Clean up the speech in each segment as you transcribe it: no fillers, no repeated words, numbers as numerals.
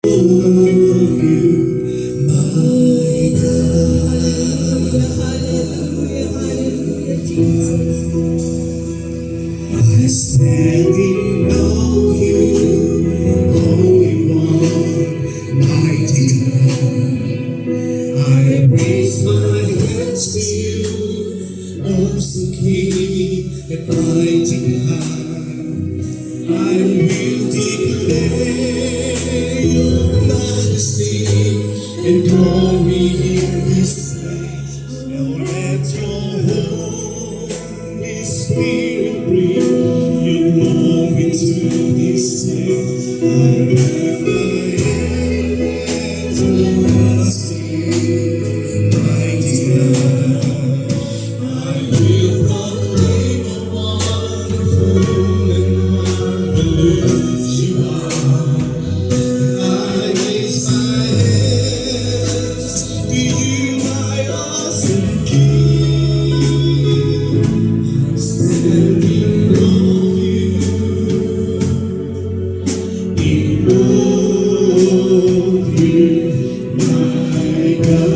Love you, my God. Hallelujah, hallelujah, Jesus. I stand in awe of you, Holy One, mighty God. I raise my hands to you, awesome King and mighty God. I will declare your majesty and glory in this place. Now let your Holy Spirit bring your glory to this place. I lift my hands and sing, mighty God. I will proclaim how wonderful and marvelous you are. I raise my hands to you, my awesome King. I stand in awe of you, my God.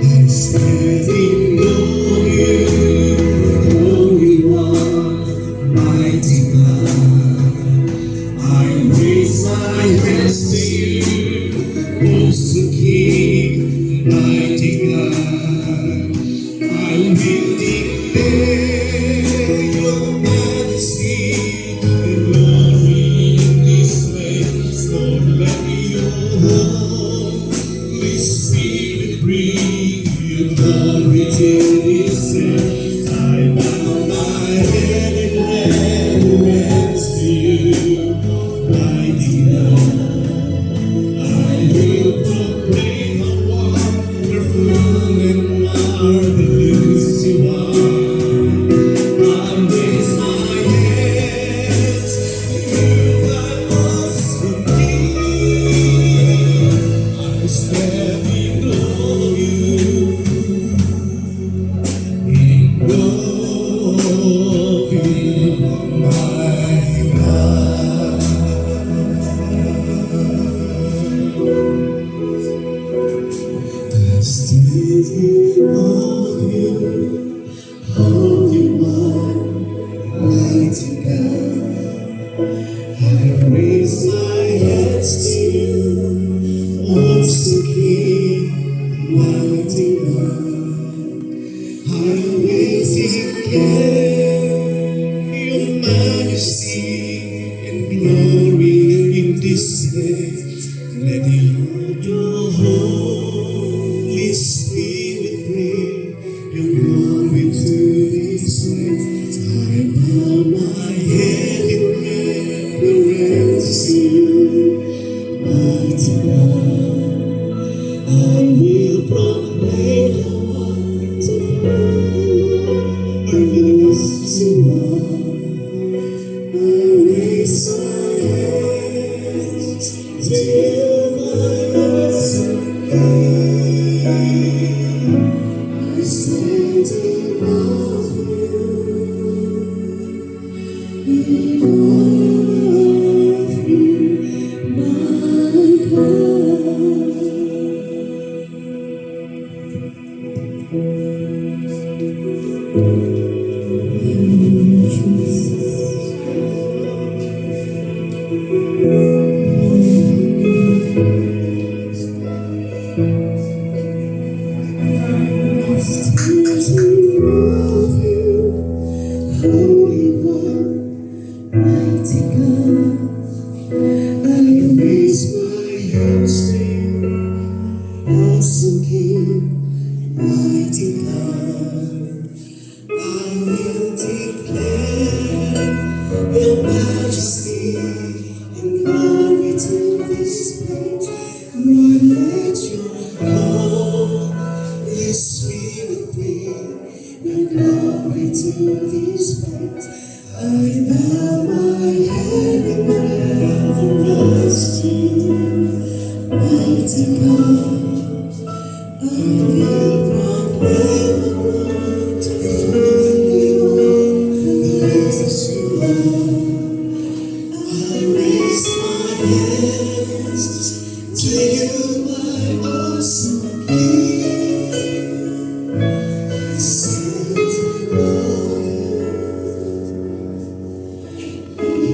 I stand in awe of you, Holy One, mighty God. I raise my hands to you, awesome King, mighty God. I will declare your majesty and glory in this place. Lord, let your Holy Spirit bring your glory to this earth. I bow my head in reverence to you, mighty God. I will proclaim how wonderful and marvelous you are. I raise my hands to you, my awesome King. I stand in awe of you, in awe of you, my God. I stand in awe of you, Holy One, mighty God. I raise my hands to you, awesome King, mighty God. I will declare your majesty and glory in this place. Let your Holy Spirit bring your glory to this place. I bow my head in reverence to you, mighty God. I will proclaim the wonderful marvelous you are. I raise my hands to you, my awesome King. I stand in awe of you, my Holy One, mighty God. I raise my hands to you, awesome King, mighty God. I will declare your majesty and glory to this place. Lord, let your Holy Spirit bring your glory to this place.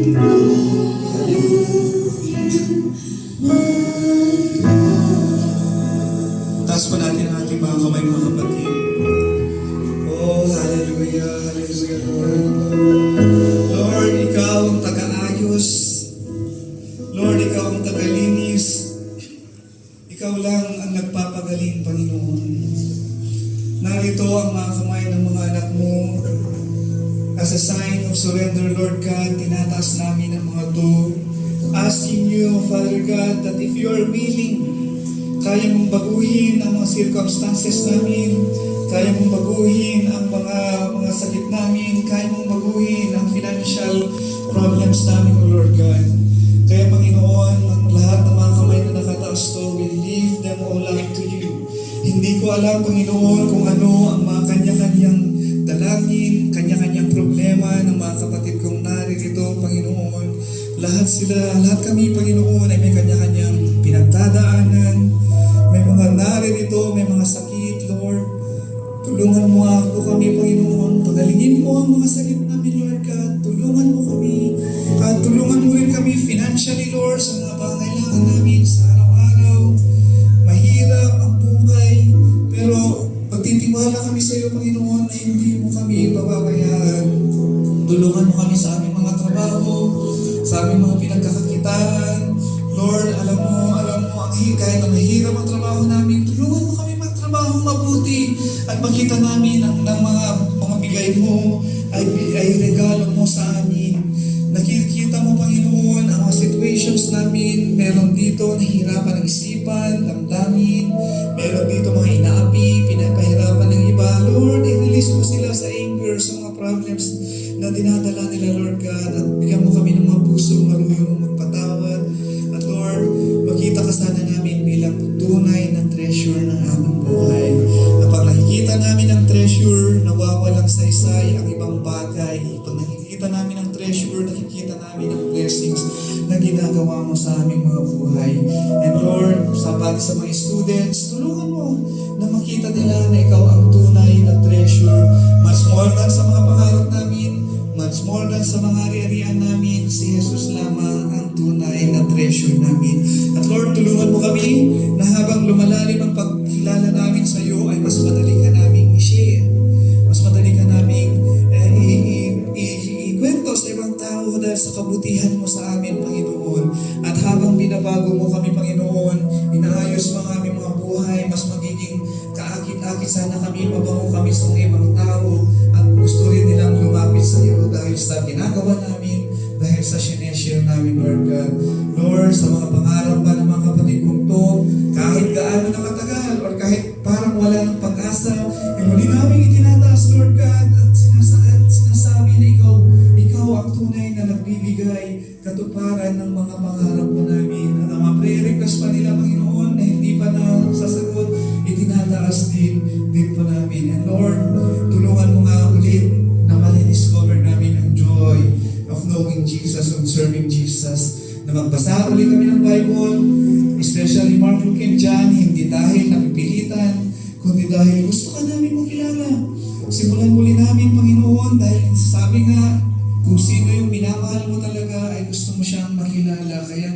Taas pa natin ang ating mga kamay, mga kapatid. Oh, hallelujah, hallelujah, Lord. Lord, ikaw ang taga-ayos. Lord, ikaw ang taga-linis. Ikaw lang ang nagpapagaling, Panginoon. Narito ang mga kamay ng mga anak mo. As a sign of surrender, Lord God, tinataas namin ang mga to. Asking you, Father God, that if you are willing, kaya mong baguhin ang mga circumstances namin, kaya mong baguhin ang mga sakit namin, kaya mong baguhin ang financial problems namin, O Lord God. Kaya Panginoon, ang lahat ng mga kamay na nakataas to, we leave them all up to you. Hindi ko alam, Panginoon, kung ano ang mga kanya-kanyang dalangin, kanya-kanyang problema ng mga kapatid kong naririto, Panginoon. Lahat kami, Panginoon, ay may kanya-kanyang pinagdadaanan. May mga naririto, may mga sakit, Lord. Tulungan mo ako kami, Panginoon. Pagalingin mo ang mga sakit namin, Lord God. Tulungan mo kami. At tulungan mo rin kami financially, Lord, sa mga pangailangan namin sa araw-araw. Mahirap ang buhay, pero pagtitiwala kami sa iyo, Panginoon, na hindi mo kami pababayaan. Tulungan mo kami sa aming mga trabaho, sa aming mga pinagkakakitaan. Lord, alam mo, kahit na mahirap ang trabaho namin, tulungan mo kami magtrabaho mabuti at makita namin ang mga bigay mo ay regalo mo sa amin. Nakikita mo, Panginoon, ang mga situations namin. Meron dito nahihirapan ng isipan, damdamin. Meron dito mga inaapi, pinapahirapan ng iba. Lord, i-release mo sila sa anger, sa mga problems na dinadala nila, Lord God. At bigyan mo kami ng mga puso marunong magpatawad. At Lord, makita ka sana namin bilang tunay na treasure ng aming buhay. Kapag nakikita namin ang treasure, nawawalang saysay ang ibang bagay. Pag nakikita namin ang treasure, nakikita namin ang blessings na ginagawa mo sa aming mga buhay. And Lord, pati sa mga students, tulungan mo na makita nila na ikaw ang tunay na treasure. Much more than sa mga pangarap namin, much more than sa mga ari-arian namin, si Jesus lamang ang tunay na treasure namin. At Lord, tulungan mo kami na habang lumalalim ang pagkilala namin sa iyo, ay mas madali ka naming i-share. Mas madali ka naming ikwento sa ibang tao dahil sa kabutihan mo sa amin, Panginoon. At habang binabago mo kami, Panginoon, inaayos mo ang aming mga buhay, mas magiging kaakit-akit sana kami, mabango kami sa ibang tao, at gusto rin nilang lumapit sa iyo dahil sa ginagawa namin, dahil sa sineshare namin, Lord God. Lord, sa mga pangarap pa ng mga kapatid kong to, kahit gaano nakatagal, or kahit parang wala ng pag-asa, muli namin itinataas, Lord God, at sinasabi na ikaw ang tunay na nagbibigay katuparan ng mga pangarap po namin. At ang mga prayer request pa nila, Panginoon, na hindi pa na sasagot, itinataas din po namin. And Lord, tulungan mo nga ulit na ma-discover namin ang joy of knowing Jesus and serving Jesus. Na magbasa ulit kami ng Bible, especially Mark, Luke, and John, hindi dahil napipilitan, kundi dahil gusto ka namin makilala. Simulan muli namin, Panginoon, dahil sabi nga, kung sino yung minamahal mo talaga, ay gusto mo siyang makilala. Kaya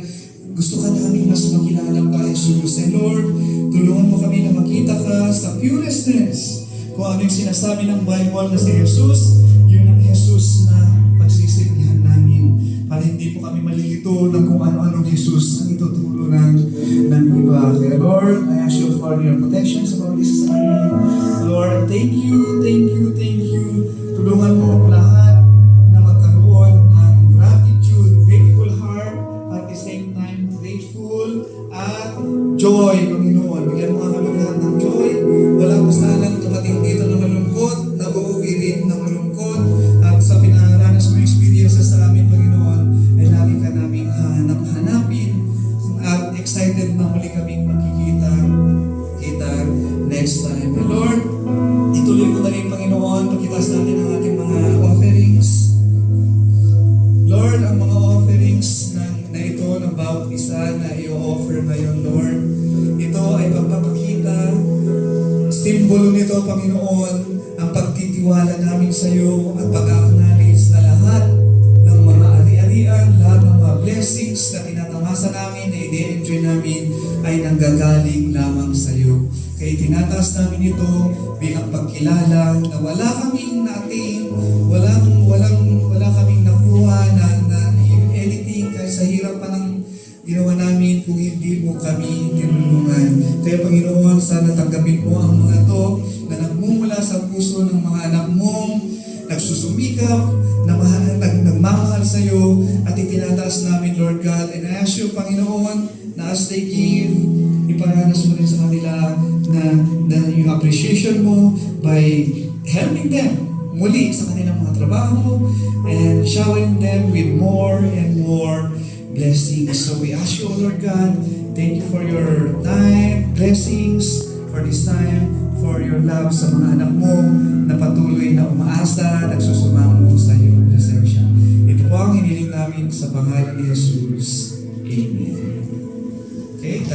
gusto ka namin mas makilala pa, Jesus. And Lord, tulungan mo kami na makita ka sa purestness. Kung ano yung sinasabi ng Bible na si Jesus, yun ang Jesus na pagsisilbihan namin. Para hindi po kami malilito na kung ano-anong Jesus ang ituturo ng iba. Kaya Lord, I ask you for your protection sa bawat isa sa amin. Lord, thank you. Tulungan mo ang lahat na magkaroon ng gratitude, grateful heart, at the same time, grateful at joy, Panginoon. Bigyan mo kami lahat ng joy. Wala ko sanang tumating dito na malungkot, nag-uuwi rin na malungkot, at sa pinaranas mo experiences sa amin, Panginoon, ay lagi ka naming hanapin at excited na muli kaming makikita next time. And Lord, ituloy mo na rin, Panginoon, pagkitas natin ang ating mga offerings. Lord, ang mga offerings na ito ng bawat isa na i-offer ngayon, Lord, ito ay pagpapakita, simbolo nito, Panginoon, ang pagtitiwala namin sa iyo at pag-acknowledge na lahat ng mga ari-arian, blessings na tinatamasa namin, na i-enjoy namin, ay nanggagaling lamang sa iyo. Kaya tinataas namin ito bilang pagkilala na wala kaming na-attain, wala kaming nakuha na anything kahit sa hirap pa ng ginawa namin kung hindi mo kami tinulungan. Kaya Panginoon, sana tanggapin mo ang mga to na nagmumula sa puso ng mga anak mong nagsusumikap, nagmamahal sa iyo, at itinataas namin, Lord God. And I ask you, Panginoon, na as they give, iparanas mo rin sa kanila na yung appreciation mo by helping them muli sa kanilang mga trabaho and showering them with more and more blessings. So we ask you, Lord God, thank you for your time, blessings for this time, for your love sa mga anak mo na patuloy na umaasa, nagsusumamo sa iyo. Ito po ang hiniling namin sa pangalan ni Jesus. Amen. Okay.